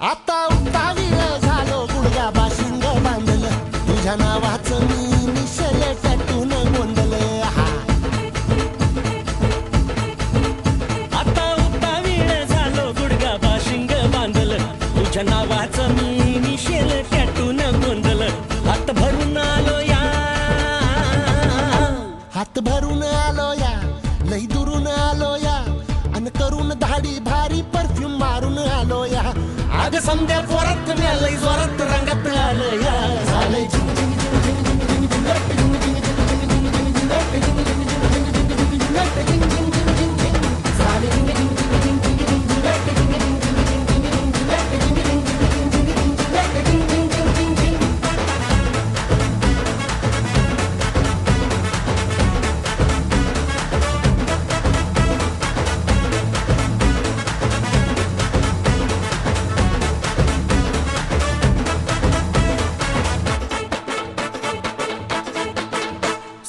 आता उत्तावीळ झालो गुडघा बाशिंग बांधलं तुझ्या नावाचं मी निशल टॅटून गोंधलं आता उत्तावीळ झालो गुडगा बाशिंग बांधलं तुझ्या नावाचं मी निशेल टॅटून गोंधलं हात भरून आलो या हात भरून आलो या लई दुरून आलो या अन करून धाडी भारी परफ्यूम मारून आलो या अग समद्या जोरात लय जोरात रंगात आलं या झालंय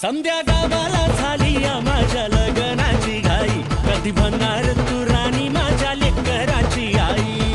समद्या गावाला झाली या माझ्या लग्नाची घाई कधी म्हणणार तू राणी माझ्या लेकराची आई